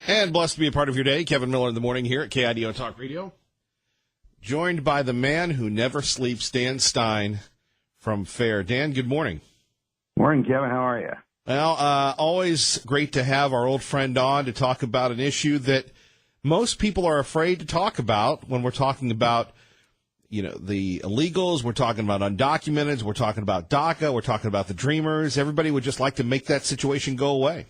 And blessed to be a part of your day. Kevin Miller in the morning here at KIDO Talk Radio. Joined by the man who never sleeps, Dan Stein from FAIR. Dan, good morning. Morning, Kevin. How are you? Well, always great to have our old friend on to talk about an issue that most people are afraid to talk about when we're talking about, the illegals. We're talking about undocumented. We're talking about DACA. We're talking about the Dreamers. Everybody would just like to make that situation go away.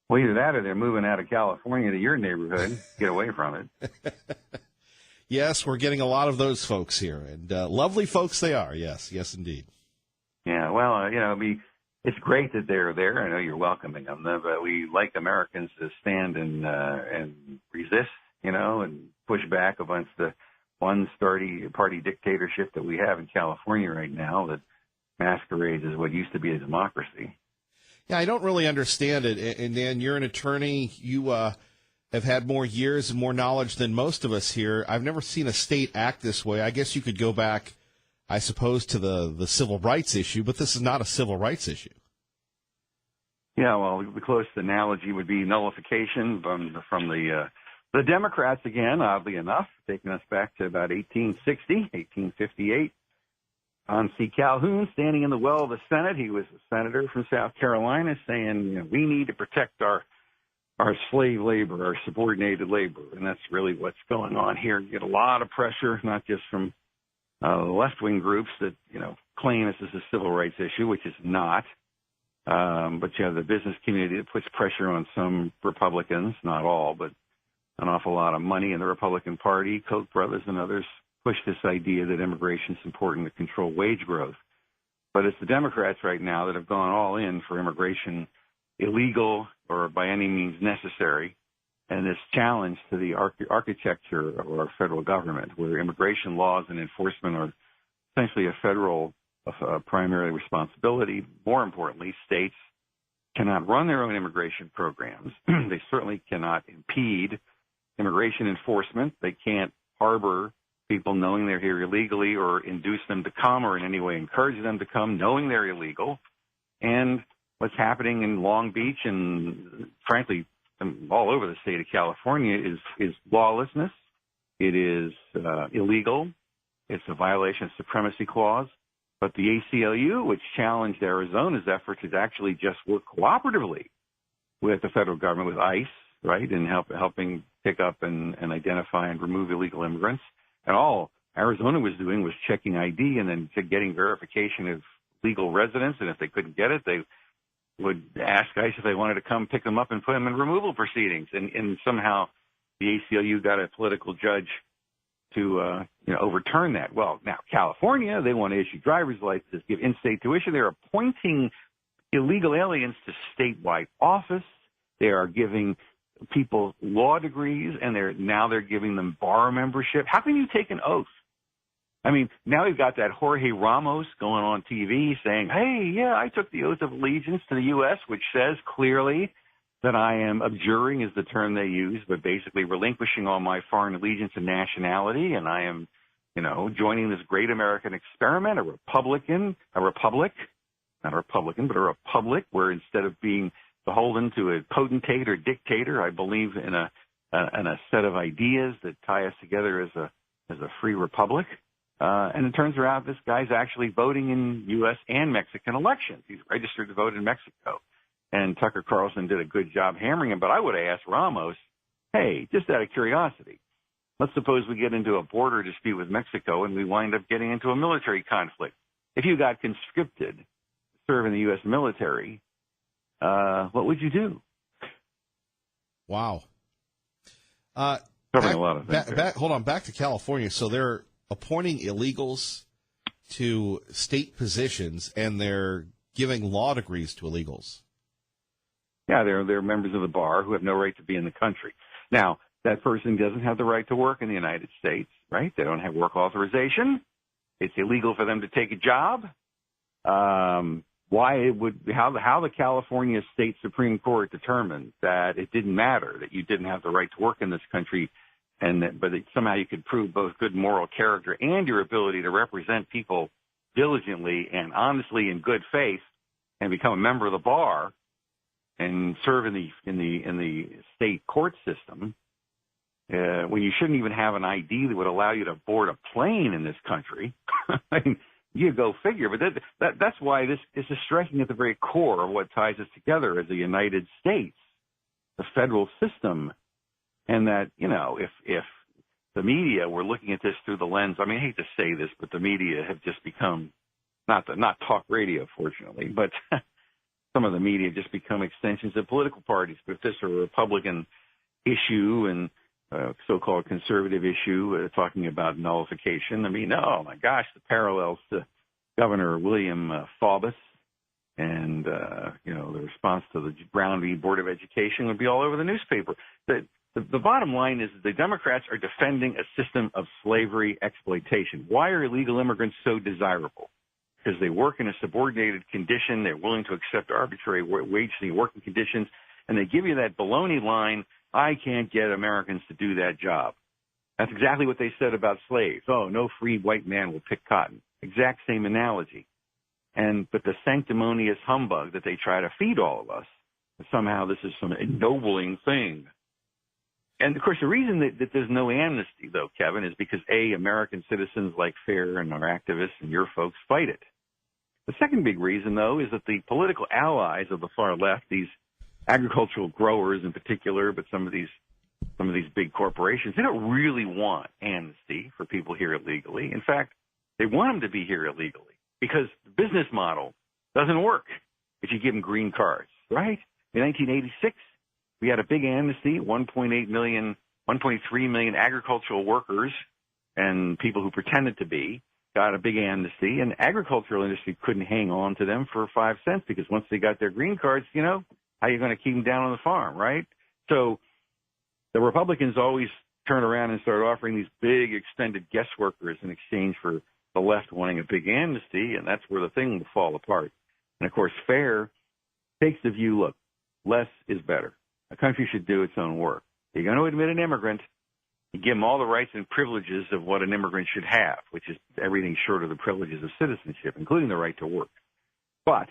Well, either that or they're moving out of California to your neighborhood. Get away from it. Yes, we're getting a lot of those folks here, and lovely folks they are. Yes, indeed. Yeah, well, it's great that they're there. I know you're welcoming them, but we like Americans to stand and resist, and push back against the one-party dictatorship that we have in California right now that masquerades as what used to be a democracy. Yeah, I don't really understand it. And Dan, you're an attorney. You have had more years and more knowledge than most of us here. I've never seen a state act this way. I guess you could go back, I suppose, to the civil rights issue, but this is not a civil rights issue. Yeah, well, the closest analogy would be nullification from the Democrats again, oddly enough, taking us back to about 1860, 1858. John C. Calhoun, standing in the well of the Senate, he was a senator from South Carolina, saying, we need to protect our slave labor, our subordinated labor. And that's really what's going on here. You get a lot of pressure, not just from the left-wing groups that, claim this is a civil rights issue, which is not. But you have the business community that puts pressure on some Republicans, not all, but an awful lot of money in the Republican Party. Koch brothers and others push this idea that immigration is important to control wage growth. But it's the Democrats right now that have gone all in for immigration illegal or by any means necessary, and this challenge to the architecture of our federal government, where immigration laws and enforcement are essentially a federal primary responsibility. More importantly, states cannot run their own immigration programs. They certainly cannot impede immigration enforcement. They can't harbor people knowing they're here illegally or induce them to come or in any way encourage them to come knowing they're illegal. And what's happening in Long Beach and, frankly, all over the state of California is lawlessness. It is illegal. It's a violation of supremacy clause. But the ACLU, which challenged Arizona's efforts, has actually just worked cooperatively with the federal government, with ICE, right, and helping pick up and identify and remove illegal immigrants. And all Arizona was doing was checking ID and then getting verification of legal residence. And if they couldn't get it, they would ask ICE if they wanted to come pick them up and put them in removal proceedings. And somehow the ACLU got a political judge to overturn that. Well, now California, they want to issue driver's licenses, give in-state tuition. They're appointing illegal aliens to statewide office. They are giving people law degrees, and they're giving them bar membership. How can you take an oath? I mean, now we've got that Jorge Ramos going on TV saying, hey, yeah, I took the oath of allegiance to the U.S., which says clearly that I am abjuring is the term they use, but basically relinquishing all my foreign allegiance and nationality, and I am, joining this great American experiment, a republic, not a Republican, but a republic, where instead of being beholden to a potentate or dictator, I believe in a set of ideas that tie us together as a free republic. And it turns out this guy's actually voting in U.S. and Mexican elections. He's registered to vote in Mexico. And Tucker Carlson did a good job hammering him. But I would have asked Ramos, hey, just out of curiosity, let's suppose we get into a border dispute with Mexico and we wind up getting into a military conflict. If you got conscripted to serve in the U.S. military, what would you do? Wow. Covering a lot of things. Hold on, back to California. So they're appointing illegals to state positions, and they're giving law degrees to illegals. Yeah, they're members of the bar who have no right to be in the country. Now, that person doesn't have the right to work in the United States, right? They don't have work authorization. It's illegal for them to take a job. How the California State Supreme Court determined that it didn't matter, that you didn't have the right to work in this country, but somehow you could prove both good moral character and your ability to represent people diligently and honestly in good faith and become a member of the bar, and serve in the state court system, when you shouldn't even have an ID that would allow you to board a plane in this country. I mean, you go figure. But that's why this is striking at the very core of what ties us together as a United States, the federal system, and that, you know, if the media were looking at this through the lens, I mean, I hate to say this, but the media have just become not talk radio, fortunately, but some of the media just become extensions of political parties. But if this were a Republican issue and so-called conservative issue talking about nullification, I mean, oh my gosh, the parallels to Governor William Faubus and you know, the response to the Brown v. Board of Education would be all over the newspaper. The bottom line is the Democrats are defending a system of slavery exploitation. Why are illegal immigrants so desirable? Because they work in a subordinated condition, they're willing to accept arbitrary wage and working conditions, and they give you that baloney line, I can't get Americans to do that job. That's exactly what they said about slaves. Oh, no free white man will pick cotton. Exact same analogy. But the sanctimonious humbug that they try to feed all of us, somehow this is some ennobling thing. And, of course, the reason that there's no amnesty, though, Kevin, is because, A, American citizens like FAIR and our activists and your folks fight it. The second big reason, though, is that the political allies of the far left, these agricultural growers in particular, but some of these big corporations, they don't really want amnesty for people here illegally. In fact, they want them to be here illegally because the business model doesn't work if you give them green cards, right? In 1986, we had a big amnesty, 1.3 million agricultural workers and people who pretended to be got a big amnesty, and the agricultural industry couldn't hang on to them for 5 cents because once they got their green cards, you know, how are you going to keep them down on the farm, right? So the Republicans always turn around and start offering these big extended guest workers in exchange for the left wanting a big amnesty, and that's where the thing will fall apart. And, of course, FAIR takes the view, look, less is better. A country should do its own work. You're going to admit an immigrant, you give them all the rights and privileges of what an immigrant should have, which is everything short of the privileges of citizenship, including the right to work. But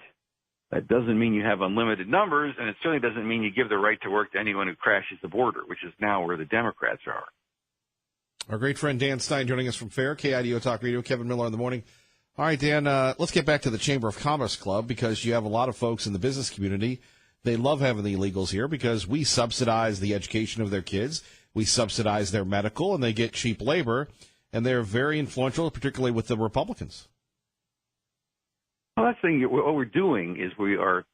that doesn't mean you have unlimited numbers, and it certainly doesn't mean you give the right to work to anyone who crashes the border, which is now where the Democrats are. Our great friend Dan Stein joining us from FAIR, KIDO Talk Radio, Kevin Miller in the morning. All right, Dan, let's get back to the Chamber of Commerce Club because you have a lot of folks in the business community. They love having the illegals here because we subsidize the education of their kids. We subsidize their medical, and they get cheap labor, and they're very influential, particularly with the Republicans. Well, that's the thing. What we're doing is we are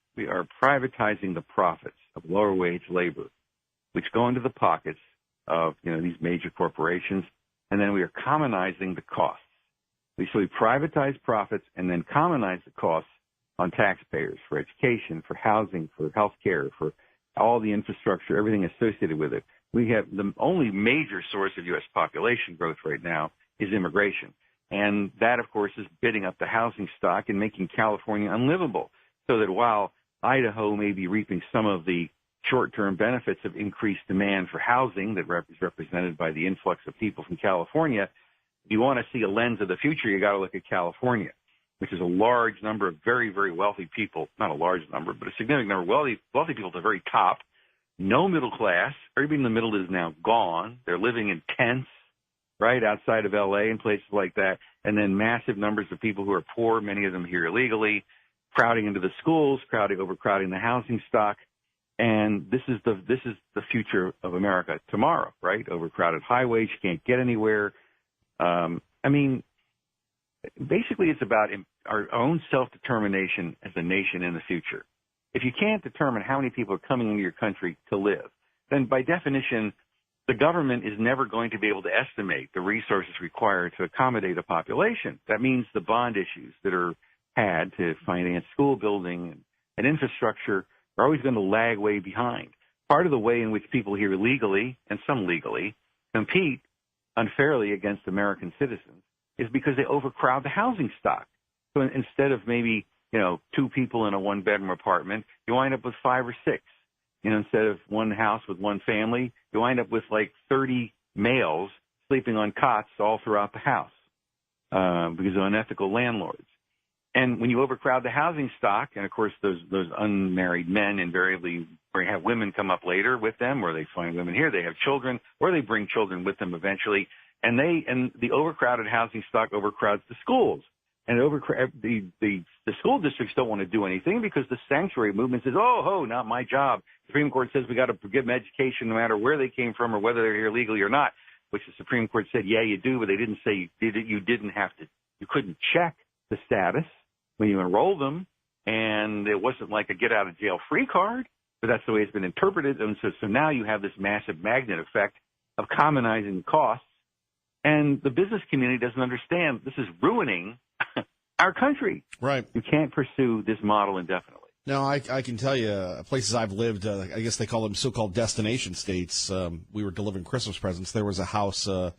privatizing the profits of lower wage labor, which go into the pockets of, you know, these major corporations, and then we are commonizing the costs. So we privatize profits and then commonize the costs on taxpayers for education, for housing, for health care, for all the infrastructure, everything associated with it. We have the only major source of U.S. population growth right now is immigration. And that, of course, is bidding up the housing stock and making California unlivable. So that while Idaho may be reaping some of the short-term benefits of increased demand for housing that is represented by the influx of people from California, if you want to see a lens of the future, you got to look at California, which is a large number of very, very wealthy people, not a large number, but a significant number of wealthy people at the very top, no middle class. Everybody in the middle is now gone. They're living in tents, right, outside of L.A. and places like that, and then massive numbers of people who are poor, many of them here illegally, crowding into the schools, overcrowding the housing stock. And this is the future of America tomorrow, right? Overcrowded highways, you can't get anywhere. I mean, basically it's about our own self-determination as a nation in the future. If you can't determine how many people are coming into your country to live, then by definition, the government is never going to be able to estimate the resources required to accommodate a population. That means the bond issues that are had to finance school building and infrastructure are always going to lag way behind. Part of the way in which people here legally, and some legally, compete unfairly against American citizens is because they overcrowd the housing stock. So instead of maybe, you know, 2 people in a 1-bedroom apartment, you wind up with 5 or 6. You know, instead of one house with one family, you wind up with like 30 males sleeping on cots all throughout the house because of unethical landlords. And when you overcrowd the housing stock, and of course those unmarried men invariably have women come up later with them, or they find women here, they have children, or they bring children with them eventually, and the overcrowded housing stock overcrowds the schools. And the school districts don't want to do anything because the sanctuary movement says, oh, not my job. The Supreme Court says we got to give them education no matter where they came from or whether they're here legally or not, which the Supreme Court said, yeah, you do, but they didn't say you couldn't check the status when you enroll them, and it wasn't like a get out of jail free card, but that's the way it's been interpreted. And so now you have this massive magnet effect of commonizing the costs, and the business community doesn't understand this is ruining our country. Right. You can't pursue this model indefinitely. No, I can tell you places I've lived, I guess they call them so-called destination states. We were delivering Christmas presents. There was a house, I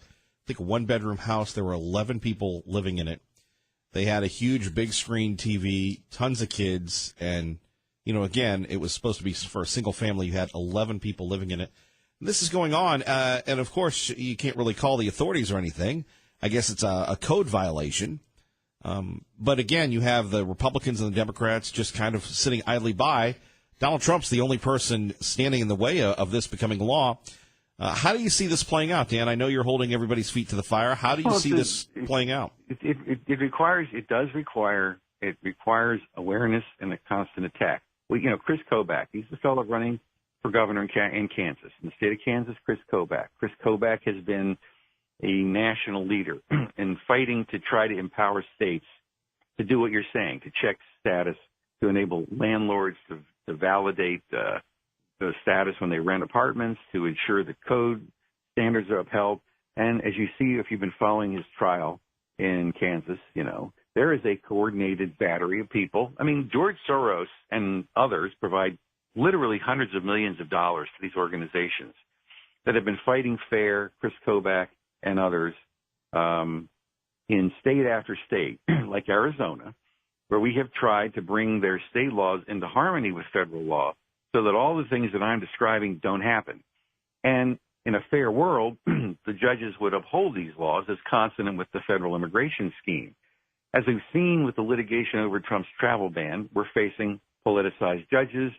think a one-bedroom house. There were 11 people living in it. They had a huge big screen TV, tons of kids, and, again, it was supposed to be for a single family. You had 11 people living in it. This is going on, and of course, you can't really call the authorities or anything. I guess it's a code violation. But again, you have the Republicans and the Democrats just kind of sitting idly by. Donald Trump's the only person standing in the way of this becoming law. How do you see this playing out, Dan? I know you're holding everybody's feet to the fire. How do you see this playing out? It requires awareness and a constant attack. Chris Kobach, he's the fellow running for governor in Kansas. In the state of Kansas, Chris Kobach. Chris Kobach has been a national leader in fighting to try to empower states to do what you're saying, to check status, to enable landlords to validate the status when they rent apartments, to ensure the code standards are upheld. And as you see, if you've been following his trial in Kansas, there is a coordinated battery of people. I mean, George Soros and others provide literally hundreds of millions of dollars to these organizations that have been fighting fair, Chris Kobach and others, in state after state, like Arizona, where we have tried to bring their state laws into harmony with federal law so that all the things that I'm describing don't happen. And in a fair world, the judges would uphold these laws as consonant with the federal immigration scheme. As we've seen with the litigation over Trump's travel ban, we're facing politicized judges,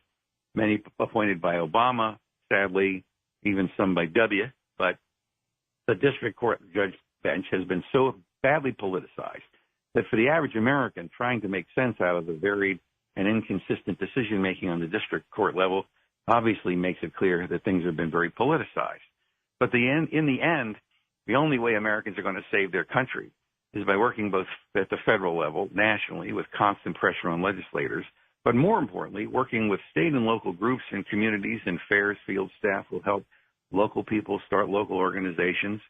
many appointed by Obama, sadly, even some by W, but the district court judge bench has been so badly politicized that for the average American trying to make sense out of the varied and inconsistent decision-making on the district court level obviously makes it clear that things have been very politicized. But in the end, the only way Americans are going to save their country is by working both at the federal level, nationally, with constant pressure on legislators, but more importantly, working with state and local groups and communities and fairs field staff will help local people start local organizations,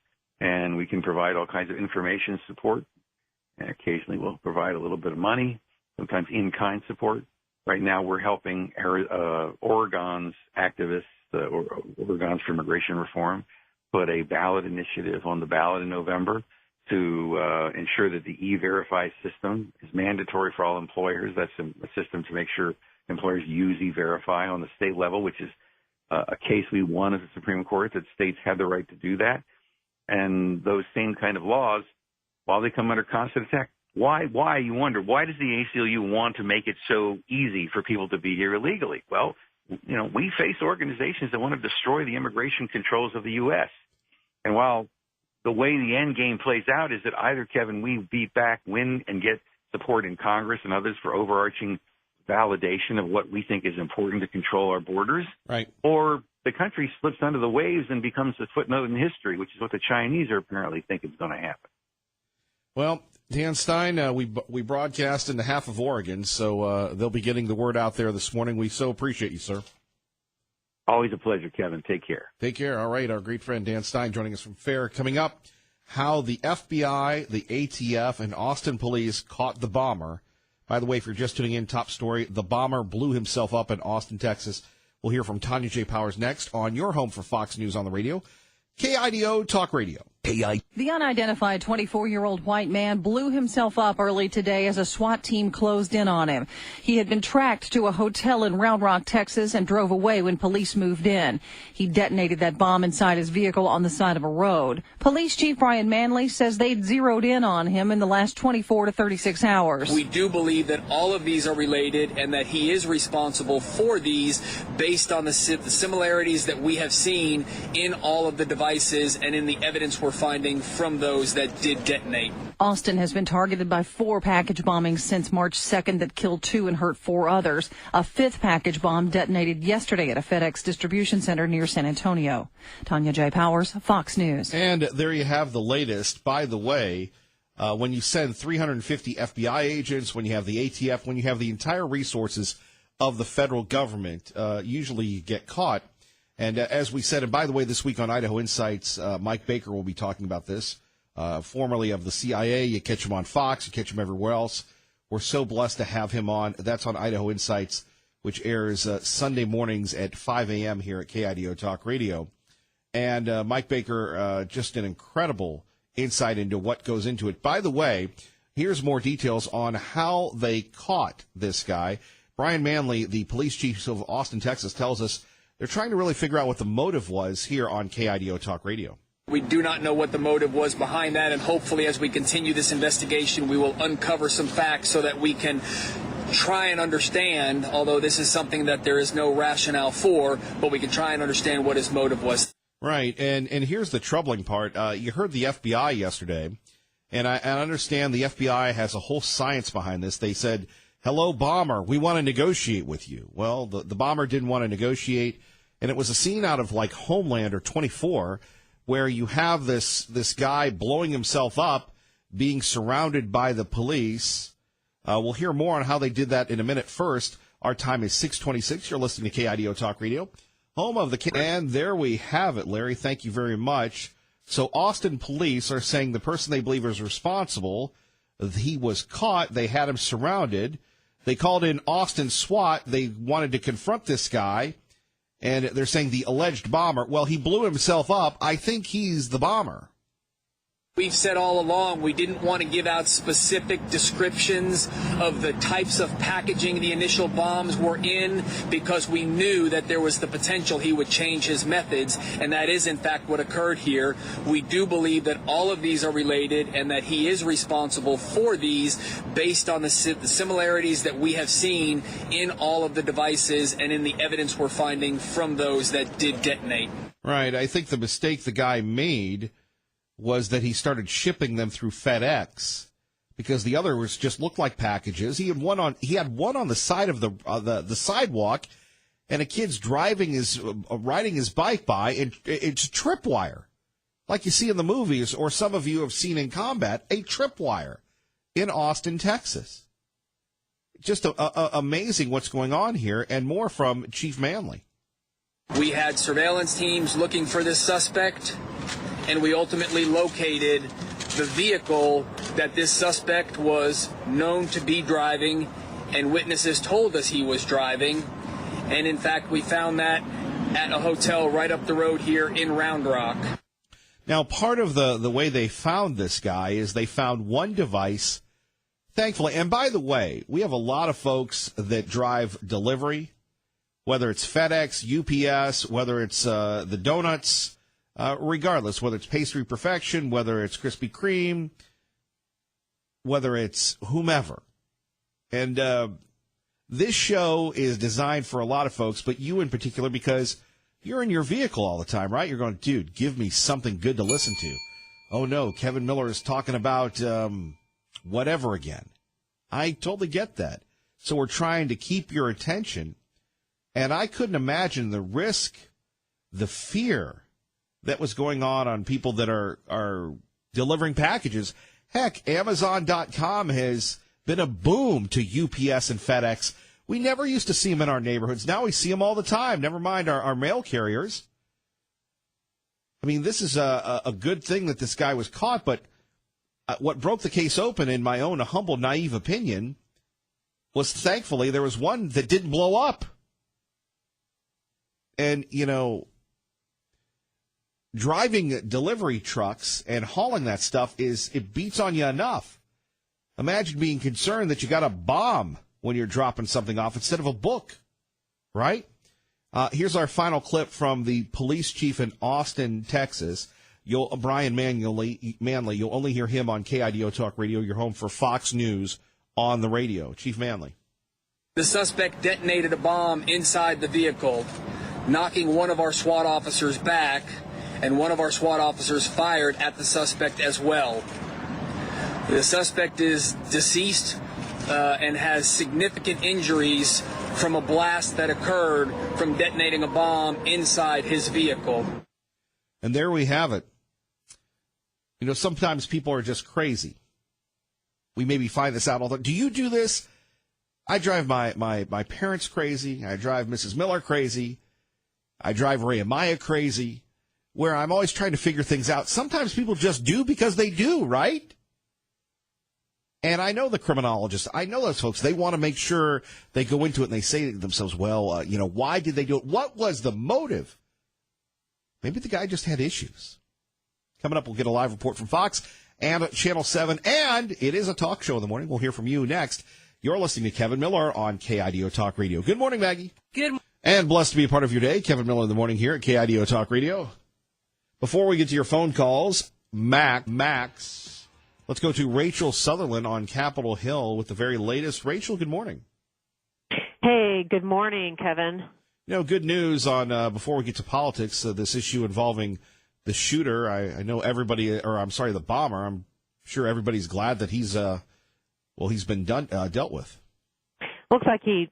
and we can provide all kinds of information support, and occasionally we'll provide a little bit of money, sometimes in-kind support. Right now we're helping Oregon's activists, Oregons for Immigration Reform, put a ballot initiative on the ballot in November to ensure that the E-Verify system is mandatory for all employers. That's a system to make sure employers use E-Verify on the state level, which is a case we won at the Supreme Court, that states have the right to do that. And those same kind of laws, while they come under constant attack, why, you wonder, why does the ACLU want to make it so easy for people to be here illegally? Well, we face organizations that want to destroy the immigration controls of the U.S. And while the way the end game plays out is that either, Kevin, we beat back, win, and get support in Congress and others for overarching validation of what we think is important to control our borders, right, or the country slips under the waves and becomes a footnote in history, which is what the Chinese are apparently think is going to happen. Well, Dan Stein, we broadcast into half of Oregon, so they'll be getting the word out there this morning. We so appreciate you, sir. Always a pleasure, Kevin. Take care. Take care. All right, our great friend Dan Stein joining us from FAIR. Coming up, how the FBI, the ATF, and Austin police caught the bomber. By the way, if you're just tuning in, top story, the bomber blew himself up in Austin, Texas. We'll hear from Tanya J. Powers next on your home for Fox News on the radio, KIDO Talk Radio. The unidentified 24-year-old white man blew himself up early today as a SWAT team closed in on him. He had been tracked to a hotel in Round Rock, Texas, and drove away when police moved in. He detonated that bomb inside his vehicle on the side of a road. Police Chief Brian Manley says they'd zeroed in on him in the last 24 to 36 hours. We do believe that all of these are related and that he is responsible for these based on the similarities that we have seen in all of the devices and in the evidence we're finding from those that did detonate. Austin has been targeted by 4 package bombings since March 2nd that killed 2 and hurt 4 others. A 5th package bomb detonated yesterday at a FedEx distribution center near San Antonio. Tanya J. Powers, Fox News. And there you have the latest. By the way, when you send 350 FBI agents, when you have the ATF, when you have the entire resources of the federal government, usually you get caught. And as we said, and by the way, this week on Idaho Insights, Mike Baker will be talking about this, formerly of the CIA. You catch him on Fox, you catch him everywhere else. We're so blessed to have him on. That's on Idaho Insights, which airs Sunday mornings at 5 a.m. here at KIDO Talk Radio. And Mike Baker, just an incredible insight into what goes into it. By the way, here's more details on how they caught this guy. Brian Manley, the police chief of Austin, Texas, tells us they're trying to really figure out what the motive was here on KIDO Talk Radio. We do not know what the motive was behind that, and hopefully as we continue this investigation, we will uncover some facts so that we can try and understand, although this is something that there is no rationale for, but we can try and understand what his motive was. Right, and here's the troubling part. You heard the FBI yesterday, and I understand the FBI has a whole science behind this. They said, "Hello, bomber, we want to negotiate with you." Well, the bomber didn't want to negotiate, and it was a scene out of like Homelander 24 where you have this guy blowing himself up, being surrounded by the police. We'll hear more on how they did that in a minute. First, our time is 6:26. You're listening to KIDO Talk Radio, home of the... And there we have it, Larry. Thank you very much. So Austin police are saying the person they believe is responsible, he was caught, they had him surrounded. They called in Austin SWAT. They wanted to confront this guy, and they're saying the alleged bomber, well, he blew himself up. I think he's the bomber. We've said all along we didn't want to give out specific descriptions of the types of packaging the initial bombs were in because we knew that there was the potential he would change his methods, and that is in fact what occurred here. We do believe that all of these are related and that he is responsible for these based on the similarities that we have seen in all of the devices and in the evidence we're finding from those that did detonate. Right. I think the mistake the guy made was that he started shipping them through FedEx because the others just looked like packages. He had one on the side of the sidewalk, and a kid's riding his bike by, and it's tripwire, like you see in the movies, or some of you have seen in combat, a tripwire in Austin, Texas. Just amazing what's going on here, and more from Chief Manley. We had surveillance teams looking for this suspect, and we ultimately located the vehicle that this suspect was known to be driving, and witnesses told us he was driving. And in fact, we found that at a hotel right up the road here in Round Rock. Now, part of the way they found this guy is they found one device, thankfully. And by the way, we have a lot of folks that drive delivery, whether it's FedEx, UPS, whether it's the donuts, regardless, whether it's Pastry Perfection, whether it's Krispy Kreme, whether it's whomever. And this show is designed for a lot of folks, but you in particular, because you're in your vehicle all the time, right? You're going, dude, give me something good to listen to. Oh, no, Kevin Miller is talking about whatever again. I totally get that. So we're trying to keep your attention. And I couldn't imagine the risk, the fear that was going on people that are delivering packages. Heck, Amazon.com has been a boom to UPS and FedEx. We never used to see them in our neighborhoods. Now we see them all the time, never mind our mail carriers. I mean, this is a good thing that this guy was caught, but what broke the case open, in my own humble, naive opinion, was thankfully there was one that didn't blow up. And, you know, driving delivery trucks and hauling that stuff it beats on you enough. Imagine being concerned that you got a bomb when you're dropping something off instead of a book, right? Here's our final clip from the police chief in Austin, Texas. Brian Manley, you'll only hear him on KIDO Talk Radio, your home for Fox News on the radio. Chief Manley. The suspect detonated a bomb inside the vehicle, knocking one of our SWAT officers back, and one of our SWAT officers fired at the suspect as well. The suspect is deceased and has significant injuries from a blast that occurred from detonating a bomb inside his vehicle. And there we have it. You know, sometimes people are just crazy. We maybe find this out all the time. Do you do this? I drive my parents crazy. I drive Mrs. Miller crazy. I drive Ray and Maya crazy, where I'm always trying to figure things out. Sometimes people just do because they do, right? And I know the criminologists. I know those folks. They want to make sure they go into it and they say to themselves, well, why did they do it? What was the motive? Maybe the guy just had issues. Coming up, we'll get a live report from Fox and Channel 7. And it is a talk show in the morning. We'll hear from you next. You're listening to Kevin Miller on KIDO Talk Radio. Good morning, Maggie. Good morning. And blessed to be a part of your day. Kevin Miller in the morning here at KIDO Talk Radio. Before we get to your phone calls, Max, let's go to Rachel Sutherland on Capitol Hill with the very latest. Rachel, good morning. Hey, good morning, Kevin. Good news on, before we get to politics, this issue involving the shooter. I know the bomber. I'm sure everybody's glad that he's been dealt with. Looks like he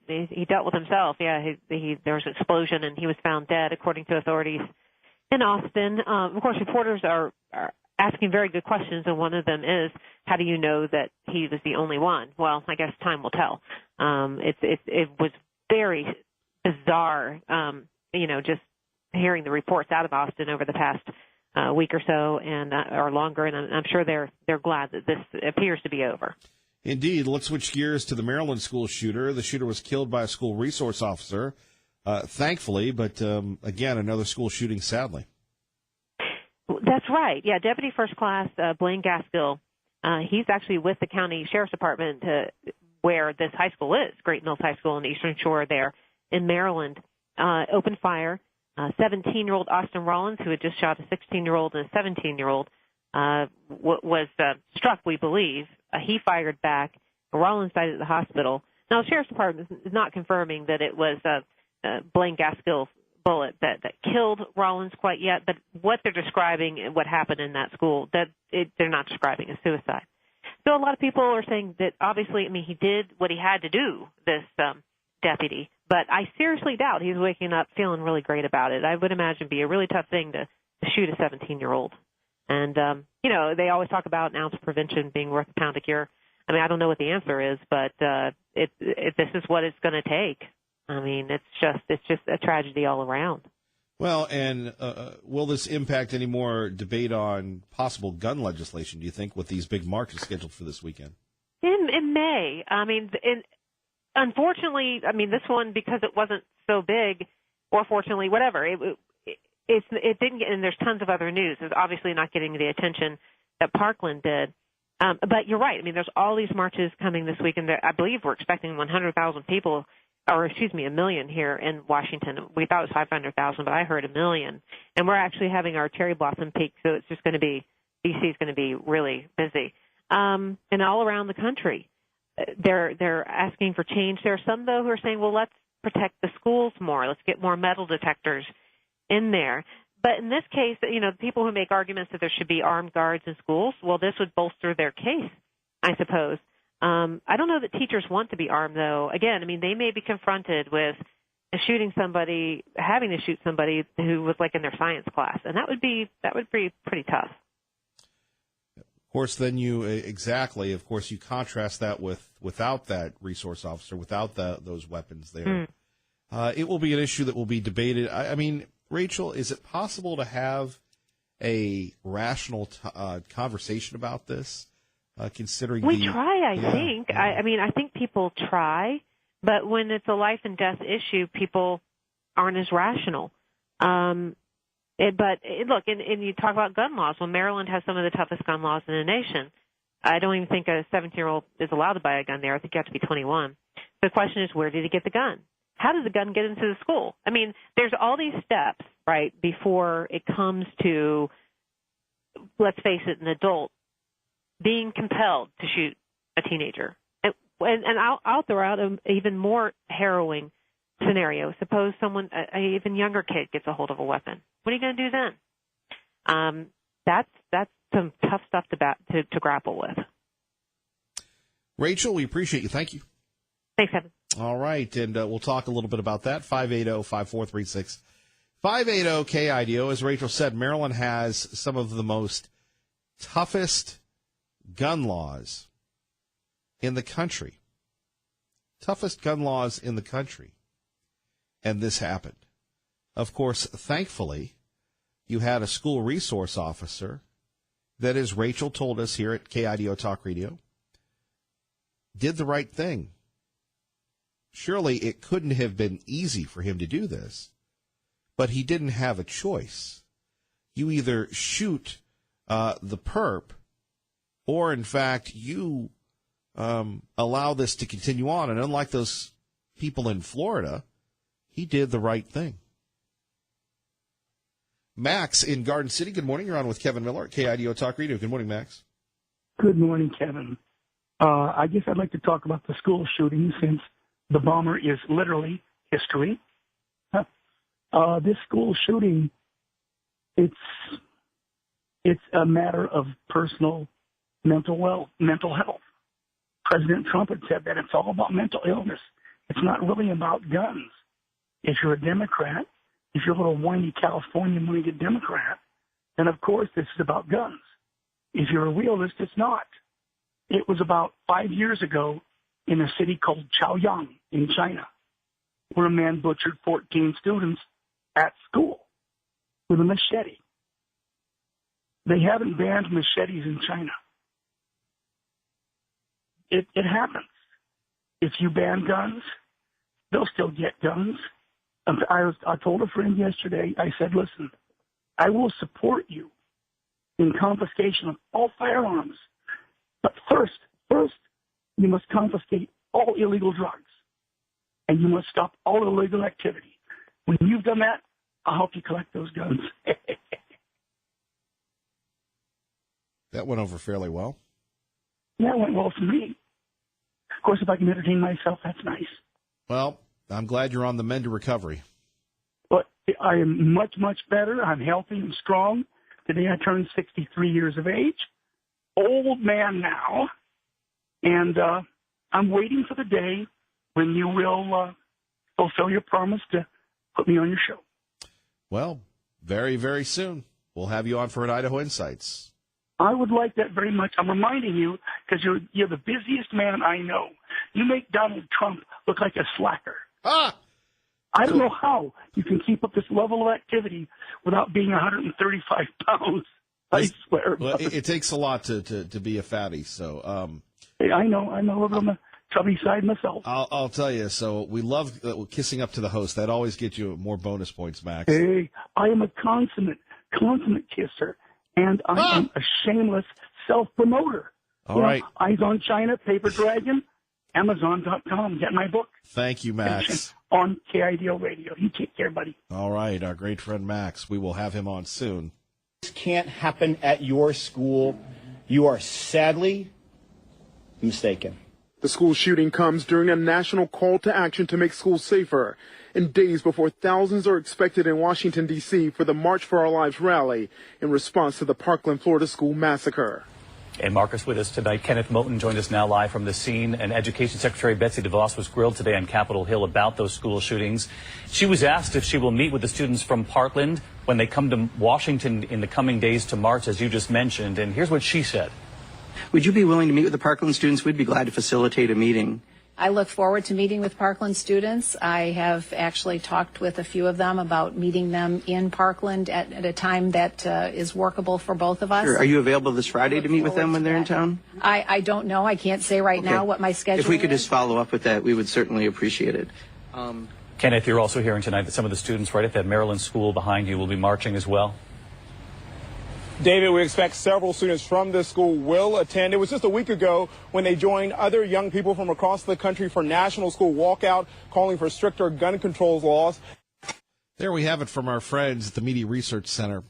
dealt with himself. Yeah, there was an explosion and he was found dead, according to authorities in Austin. Of course, reporters are asking very good questions, and one of them is, how do you know that he was the only one? Well, I guess time will tell. It was very bizarre, just hearing the reports out of Austin over the past week or so, and or longer, and I'm sure they're glad that this appears to be over. Indeed. Let's switch gears to the Maryland school shooter. The shooter was killed by a school resource officer, thankfully, but again, another school shooting, sadly. That's right. Yeah, Deputy First Class Blaine Gaskill, he's actually with the county sheriff's department where this high school is, Great Mills High School in the Eastern Shore there in Maryland. Opened fire. 17-year-old Austin Rollins, who had just shot a 16-year-old and a 17-year-old, was struck, we believe. He fired back. Rollins died at the hospital. Now, the sheriff's department is not confirming that it was Blaine Gaskill's bullet that killed Rollins quite yet, but what they're describing, what happened in that school, they're not describing as suicide. So a lot of people are saying that obviously, he did what he had to do, this deputy, but I seriously doubt he's waking up feeling really great about it. I would imagine it'd be a really tough thing to shoot a 17-year-old. And, they always talk about an ounce of prevention being worth a pound of cure. I don't know what the answer is, but this is what it's going to take. It's just a tragedy all around. Well, and will this impact any more debate on possible gun legislation, do you think, with these big marches scheduled for this weekend? It may. Unfortunately, this one, because it wasn't so big, or fortunately, whatever, it didn't get, and there's tons of other news. It's obviously not getting the attention that Parkland did. But you're right. There's all these marches coming this weekend. I believe we're expecting 100,000 people, or a million here in Washington. We thought it was 500,000, but I heard 1 million. And we're actually having our cherry blossom peak, so it's just going to be, D.C. is going to be really busy. And all around the country, they're asking for change. There are some, though, who are saying, well, let's protect the schools more. Let's get more metal detectors in there. But in this case, people who make arguments that there should be armed guards in schools, well, this would bolster their case, I suppose. I don't know that teachers want to be armed, though. Again, they may be confronted with having to shoot somebody who was like in their science class, and that would be pretty tough. Of course, then you contrast that without that resource officer, without those weapons there. It will be an issue that will be debated. Rachel, is it possible to have a rational conversation about this, considering we try, I think. Yeah. I think people try, but when it's a life and death issue, people aren't as rational. Look, and you talk about gun laws. Well, Maryland has some of the toughest gun laws in the nation. I don't even think a 17-year-old is allowed to buy a gun there. I think you have to be 21. The question is, where did he get the gun? How does the gun get into the school? I mean, there's all these steps, right, before it comes to, let's face it, an adult being compelled to shoot a teenager. And I'll throw out an even more harrowing scenario. Suppose someone, an even younger kid, gets a hold of a weapon. What are you going to do then? That's some tough stuff to grapple with. Rachel, we appreciate you. Thank you. Thanks, Kevin. All right, and we'll talk a little bit about that. 580-5436. 580-KIDO. As Rachel said, Maryland has some of the most toughest gun laws in the country. Toughest gun laws in the country. And this happened. Of course, thankfully, you had a school resource officer that, as Rachel told us here at KIDO Talk Radio, did the right thing. Surely it couldn't have been easy for him to do this, but he didn't have a choice. You either shoot the perp, or, in fact, you allow this to continue on. And unlike those people in Florida, he did the right thing. Max in Garden City, good morning. You're on with Kevin Miller at KIDO Talk Radio. Good morning, Max. Good morning, Kevin. I guess I'd like to talk about the school shooting since the bomber is literally history. This school shooting, it's a matter of personal mental health. President Trump had said that it's all about mental illness. It's not really about guns. If you're a Democrat, if you're a little whiny California-minded Democrat, then of course this is about guns. If you're a realist, it's not. It was about 5 years ago in a city called Chaoyang in China, where a man butchered 14 students at school with a machete. They haven't banned machetes in China. It happens. If you ban guns, they'll still get guns. I told a friend yesterday, I said, listen, I will support you in confiscation of all firearms. But first, you must confiscate all illegal drugs. And you must stop all illegal activity. When you've done that, I'll help you collect those guns. That went over fairly well. Yeah, it went well for me. Of course, if I can entertain myself, that's nice. Well, I'm glad you're on the mend to recovery. But I am much, much better. I'm healthy and strong. Today I turned 63 years of age. Old man now. And I'm waiting for the day when you will fulfill your promise to put me on your show. Well, very, very soon. We'll have you on for an Idaho Insights. I would like that very much. I'm reminding you because you're the busiest man I know. You make Donald Trump look like a slacker. Ah! I don't know how you can keep up this level of activity without being 135 pounds. I swear. Well, it takes a lot to be a fatty. So I know. I'm a little on the chubby side myself. I'll tell you. So we love kissing up to the host. That always gets you more bonus points, Max. Hey, I am a consummate kisser. And I am a shameless self-promoter. All right. Eyes on China, Paper Dragon, Amazon.com. Get my book. Thank you, Max. On KIDO Radio. You take care, buddy. All right. Our great friend Max. We will have him on soon. This can't happen at your school. You are sadly mistaken. The school shooting comes during a national call to action to make schools safer, and days before thousands are expected in Washington, D.C. for the March for Our Lives rally in response to the Parkland, Florida school massacre. And Marcus with us tonight. Kenneth Moton joined us now live from the scene. And Education Secretary Betsy DeVos was grilled today on Capitol Hill about those school shootings. She was asked if she will meet with the students from Parkland when they come to Washington in the coming days to march, as you just mentioned. And here's what she said. Would you be willing to meet with the Parkland students? We'd be glad to facilitate a meeting. I look forward to meeting with Parkland students. I have actually talked with a few of them about meeting them in Parkland at a time that is workable for both of us. Sure. Are you available this Friday to meet with them when they're in town? I don't know. I can't say right now what my schedule is. If we could just follow up with that, we would certainly appreciate it. Kenneth, you're also hearing tonight that some of the students right at that Maryland school behind you will be marching as well. David, we expect several students from this school will attend. It was just a week ago when they joined other young people from across the country for National School Walkout, calling for stricter gun control laws. There we have it from our friends at the Media Research Center.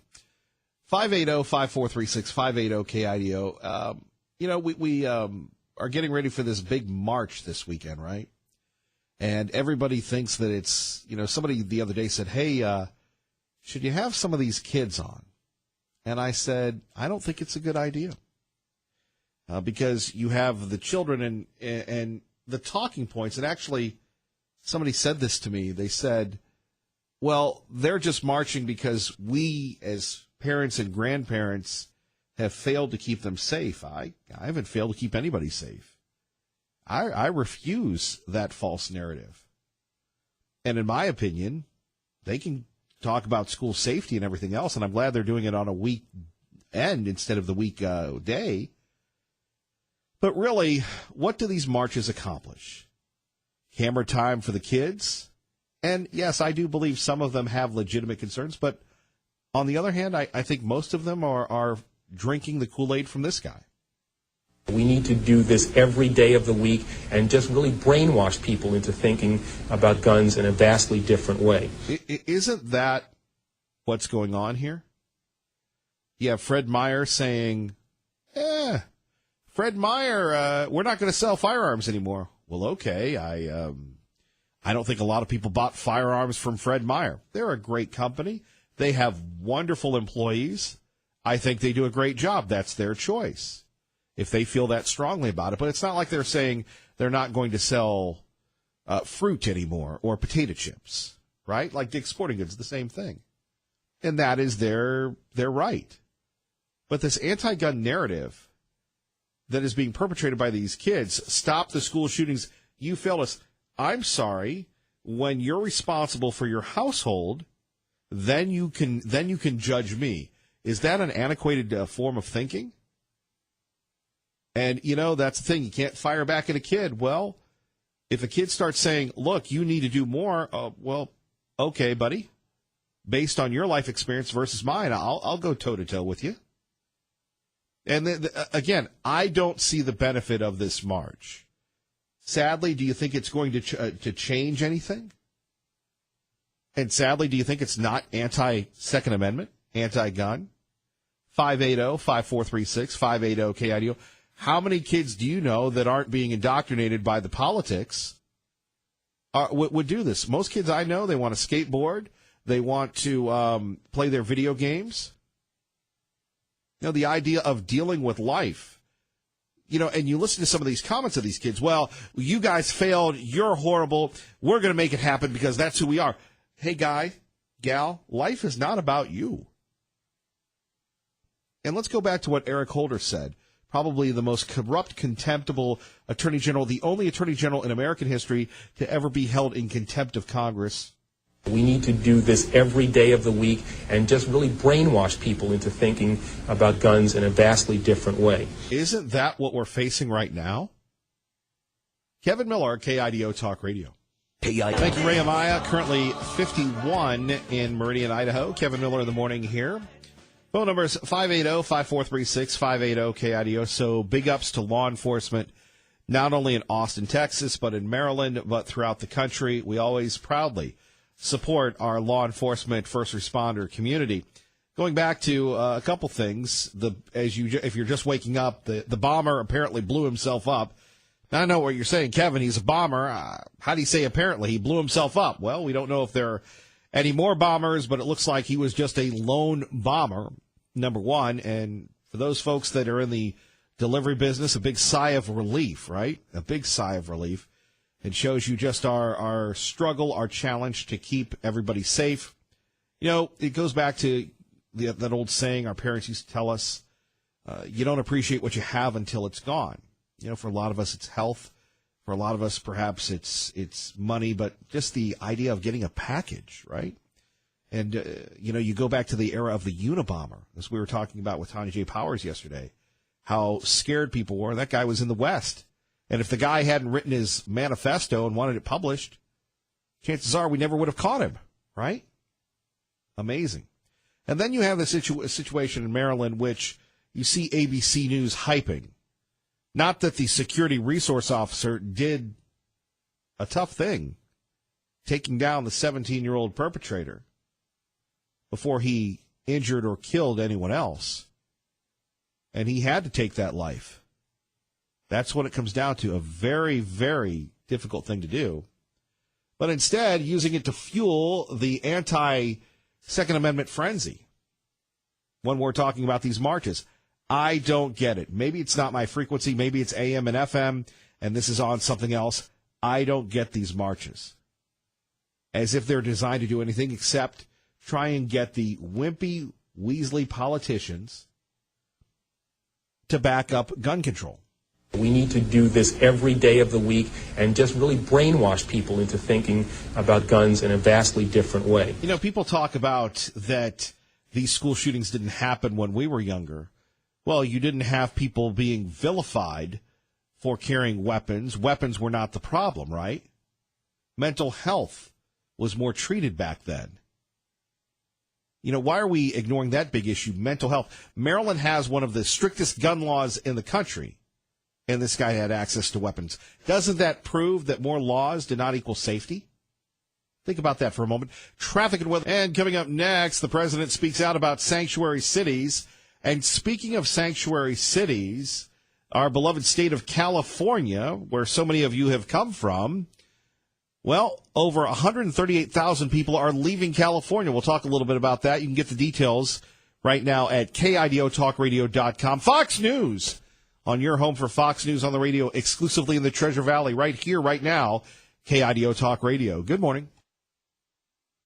580-5436, 580-KIDO. We are getting ready for this big march this weekend, right? And everybody thinks that it's, somebody the other day said, hey, should you have some of these kids on? And I said, I don't think it's a good idea. Because you have the children and the talking points. And actually, somebody said this to me. They said, well, they're just marching because we as parents and grandparents have failed to keep them safe. I haven't failed to keep anybody safe. I refuse that false narrative. And in my opinion, they can talk about school safety and everything else, and I'm glad they're doing it on a weekend instead of the weekday. But really, what do these marches accomplish? Hammer time for the kids? And yes, I do believe some of them have legitimate concerns, but on the other hand, I think most of them are drinking the Kool-Aid from this guy. We need to do this every day of the week and just really brainwash people into thinking about guns in a vastly different way. Isn't that what's going on here? You have Fred Meyer saying, Fred Meyer, we're not going to sell firearms anymore. Well, okay, I don't think a lot of people bought firearms from Fred Meyer. They're a great company. They have wonderful employees. I think they do a great job. That's their choice if they feel that strongly about it. But it's not like they're saying they're not going to sell fruit anymore or potato chips, right? Like Dick's Sporting Goods, the same thing. And that is their right. But this anti-gun narrative that is being perpetrated by these kids, stop the school shootings, you failed us. I'm sorry, when you're responsible for your household, then you can judge me. Is that an antiquated form of thinking? And, that's the thing. You can't fire back at a kid. Well, if a kid starts saying, look, you need to do more, well, okay, buddy. Based on your life experience versus mine, I'll go toe-to-toe with you. And again, I don't see the benefit of this march. Sadly, do you think it's going to change anything? And sadly, do you think it's not anti-Second Amendment, anti-gun? 580-5436, 580-KIDO. How many kids do you know that aren't being indoctrinated by the politics would do this? Most kids I know, they want to skateboard. They want to play their video games. The idea of dealing with life. And you listen to some of these comments of these kids. Well, you guys failed. You're horrible. We're going to make it happen because that's who we are. Hey, guy, gal, life is not about you. And let's go back to what Eric Holder said. Probably the most corrupt, contemptible attorney general, the only attorney general in American history to ever be held in contempt of Congress. We need to do this every day of the week and just really brainwash people into thinking about guns in a vastly different way. Isn't that what we're facing right now? Kevin Miller, KIDO Talk Radio. Thank you, Ray Amaya. Currently 51 in Meridian, Idaho. Kevin Miller in the morning here. Phone number is 580-5436, 580-KIDO. So big ups to law enforcement, not only in Austin, Texas, but in Maryland, but throughout the country. We always proudly support our law enforcement first responder community. Going back to a couple things, if you're just waking up, the bomber apparently blew himself up. Now, I know what you're saying, Kevin. He's a bomber. How do you say apparently? He blew himself up. Well, we don't know if there are any more bombers, but it looks like he was just a lone bomber, number one. And for those folks that are in the delivery business, a big sigh of relief, right? A big sigh of relief. It shows you just our struggle, our challenge to keep everybody safe. It goes back to that old saying our parents used to tell us, you don't appreciate what you have until it's gone. For a lot of us, it's health. For a lot of us, perhaps it's money, but just the idea of getting a package, right? And, you go back to the era of the Unabomber, as we were talking about with Tanya J. Powers yesterday, how scared people were. That guy was in the West. And if the guy hadn't written his manifesto and wanted it published, chances are we never would have caught him, right? Amazing. And then you have the situation in Maryland, which you see ABC News hyping. Not that the security resource officer did a tough thing, taking down the 17-year-old perpetrator before he injured or killed anyone else. And he had to take that life. That's what it comes down to, a very, very difficult thing to do. But instead, using it to fuel the anti-Second Amendment frenzy when we're talking about these marches. I don't get it. Maybe it's not my frequency. Maybe it's AM and FM, and this is on something else. I don't get these marches. As if they're designed to do anything except try and get the wimpy, weaselly politicians to back up gun control. We need to do this every day of the week and just really brainwash people into thinking about guns in a vastly different way. You know, people talk about that these school shootings didn't happen when we were younger. Well, you didn't have people being vilified for carrying weapons. Weapons were not the problem, right? Mental health was more treated back then. You know, why are we ignoring that big issue, mental health? Maryland has one of the strictest gun laws in the country, and this guy had access to weapons. Doesn't that prove that more laws do not equal safety? Think about that for a moment. Traffic and weather. And coming up next, the president speaks out about sanctuary cities. And speaking of sanctuary cities, our beloved state of California, where so many of you have come from, well, over 138,000 people are leaving California. We'll talk a little bit about that. You can get the details right now at KIDOTalkRadio.com. Fox News on your home for Fox News on the radio exclusively in the Treasure Valley right here, right now, KIDO Talk Radio. Good morning.